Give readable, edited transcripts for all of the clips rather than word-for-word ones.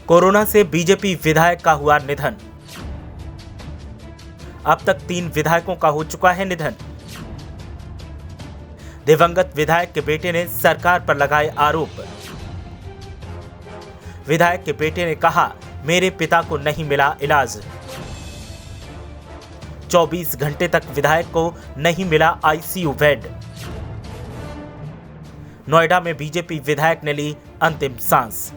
Corona से BJP विधायक का हुआ निधन। अब तक 3 विधायकों का हो चुका है निधन। दिवंगत विधायक के बेटे ने सरकार पर लगाए आरोप। विधायक के बेटे ने कहा, मेरे पिता को नहीं मिला इलाज। 24 घंटे तक विधायक को नहीं मिला आईसीयू बेड। नोएडा में बीजेपी विधायक ने ली अंतिम सांस।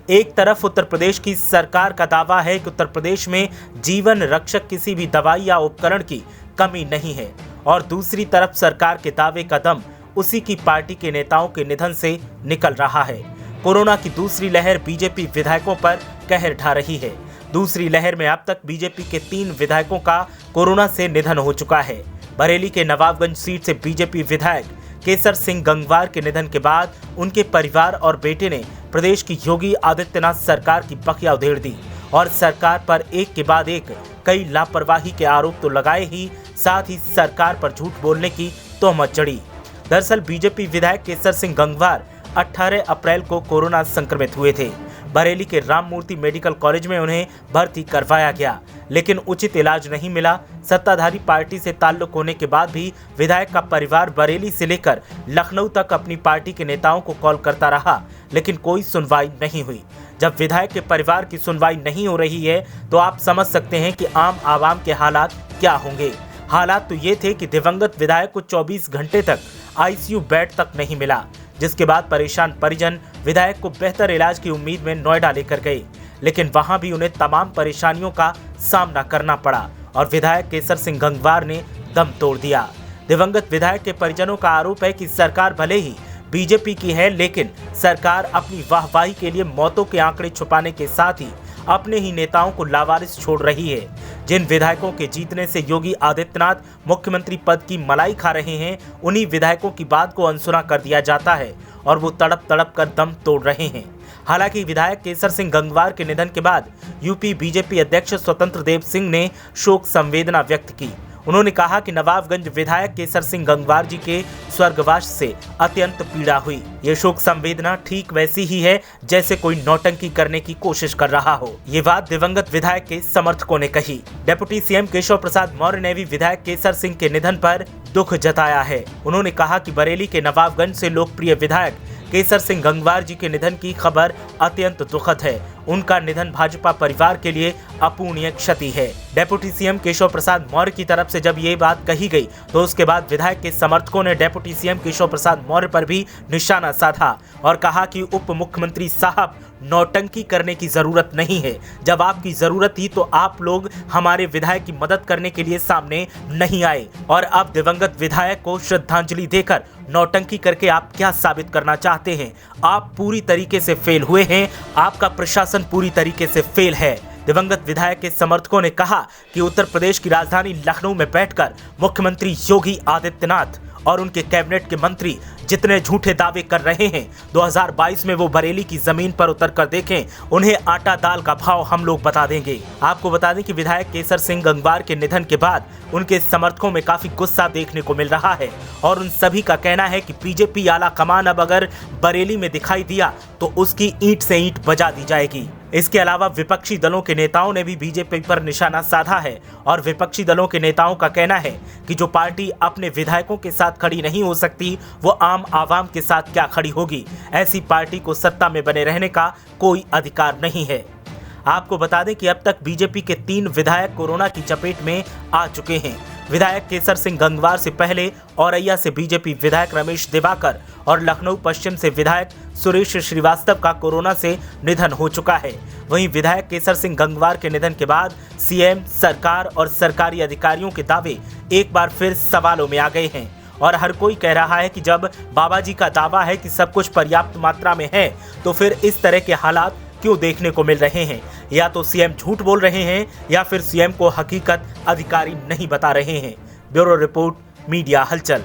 एक तरफ उत्तर प्रदेश की सरकार का दावा है कि उत्तर प्रदेश में जीवन रक्षक किसी भी दवाई या उपकरण की कमी नहीं है, और दूसरी तरफ सरकार के दावे का दम उसी की पार्टी के नेताओं के निधन से निकल रहा है। कोरोना की दूसरी लहर बीजेपी विधायकों पर कहर ढा रही है। दूसरी लहर में अब तक बीजेपी के 3 विधायकों का कोरोना से निधन हो चुका है। बरेली के नवाबगंज सीट से बीजेपी विधायक केसर सिंह गंगवार के निधन के बाद उनके परिवार और बेटे ने प्रदेश की योगी आदित्यनाथ सरकार की बखिया उधेड़ दी और सरकार पर एक के बाद एक कई लापरवाही के आरोप तो लगाए ही, साथ ही सरकार पर झूठ बोलने की तोहमत जड़ी। दरअसल बीजेपी विधायक केसर सिंह गंगवार 18 अप्रैल को कोरोना संक्रमित हुए थे। बरेली के राममूर्ति मेडिकल कॉलेज में उन्हें भर्ती करवाया गया, लेकिन उचित इलाज नहीं मिला। सत्ताधारी पार्टी से ताल्लुक होने के बाद भी विधायक का परिवार बरेली से लेकर लखनऊ तक अपनी पार्टी के नेताओं को कॉल करता रहा, लेकिन कोई सुनवाई नहीं हुई। जब विधायक के परिवार की सुनवाई नहीं हो रही है तो आप समझ सकते हैं कि आम आवाम के हालात क्या होंगे। हालात तो ये थे कि दिवंगत विधायक को 24 घंटे तक आईसीयू बेड तक नहीं मिला, जिसके बाद परेशान परिजन विधायक को बेहतर इलाज की उम्मीद में नोएडा लेकर गए, लेकिन वहां भी उन्हें तमाम परेशानियों का सामना करना पड़ा और विधायक केसर सिंह गंगवार ने दम तोड़ दिया। दिवंगत विधायक के परिजनों का आरोप है कि सरकार भले ही बीजेपी की है, लेकिन सरकार अपनी वाहवाही के लिए मौतों के आंकड़े छुपाने के साथ ही अपने ही नेताओं को लावारिस छोड़ रही है। जिन विधायकों के जीतने से योगी आदित्यनाथ मुख्यमंत्री पद की मलाई खा रहे हैं, उन्हीं विधायकों की बात को अनसुना कर दिया जाता है और वो तड़प तड़प कर दम तोड़ रहे हैं। हालांकि विधायक केसर सिंह गंगवार के निधन के बाद यूपी बीजेपी अध्यक्ष स्वतंत्र देव सिंह ने शोक संवेदना व्यक्त की। उन्होंने कहा कि नवाबगंज विधायक केसर सिंह गंगवार जी के स्वर्गवास से अत्यंत पीड़ा हुई। ये शोक संवेदना ठीक वैसी ही है जैसे कोई नौटंकी करने की कोशिश कर रहा हो। ये बात दिवंगत विधायक के समर्थकों ने कही। डिप्टी सीएम केशव प्रसाद मौर्य ने भी विधायक केसर सिंह के निधन पर दुख जताया है। उन्होंने कहा कि बरेली के नवाबगंज से लोकप्रिय विधायक केसर सिंह गंगवार जी के निधन की खबर अत्यंत दुखद है। उनका निधन भाजपा परिवार के लिए अपूर्णीय क्षति है। डेप्यूटी सीएम केशव प्रसाद मौर्य की तरफ से जब ये बात कही गई तो उसके बाद विधायक के समर्थकों ने डेप्यूटी सीएम केशव प्रसाद मौर्य पर भी निशाना साधा और कहा कि उप मुख्यमंत्री साहब, नौटंकी करने की जरूरत नहीं है। जब आपकी जरूरत थी तो आप लोग हमारे विधायक की मदद करने के लिए सामने नहीं आए, और अब दिवंगत विधायक को श्रद्धांजलि देकर नौटंकी करके आप क्या साबित करना चाहते हैं? आप पूरी तरीके से फेल हुए हैं। आपका प्रशासन पूरी तरीके से फेल है। दिवंगत विधायक के समर्थकों ने कहा कि उत्तर प्रदेश की राजधानी लखनऊ में बैठकर मुख्यमंत्री योगी आदित्यनाथ और उनके कैबिनेट के मंत्री जितने झूठे दावे कर रहे हैं, 2022 में वो बरेली की जमीन पर उतर कर देखें, उन्हें आटा दाल का भाव हम लोग बता देंगे। आपको बता दें कि विधायक केसर सिंह गंगवार के निधन के बाद उनके समर्थकों में काफी गुस्सा देखने को मिल रहा है और उन सभी का कहना है कि बीजेपी आला कमान अब अगर बरेली में दिखाई दिया तो उसकी ईंट से ईंट बजा दी जाएगी। इसके अलावा विपक्षी दलों के नेताओं ने भी बीजेपी पर निशाना साधा है और विपक्षी दलों के नेताओं का कहना है कि जो पार्टी अपने विधायकों के साथ खड़ी नहीं हो सकती, वो आम आवाम के साथ क्या खड़ी होगी। ऐसी पार्टी को सत्ता में बने रहने का कोई अधिकार नहीं है। आपको बता दें कि अब तक बीजेपी के 3 विधायक कोरोना की चपेट में आ चुके हैं। विधायक केसर सिंह गंगवार से पहले औरैया से बीजेपी विधायक रमेश दिवाकर और लखनऊ पश्चिम से विधायक सुरेश श्रीवास्तव का कोरोना से निधन हो चुका है। वहीं विधायक केसर सिंह गंगवार के निधन के बाद सीएम, सरकार और सरकारी अधिकारियों के दावे एक बार फिर सवालों में आ गए हैं और हर कोई कह रहा है कि जब बाबा जी का दावा है कि सब कुछ पर्याप्त मात्रा में है, तो फिर इस तरह के हालात क्यों देखने को मिल रहे हैं? या तो सीएम झूठ बोल रहे हैं या फिर सीएम को हकीकत अधिकारी नहीं बता रहे हैं। ब्यूरो रिपोर्ट, मीडिया हलचल।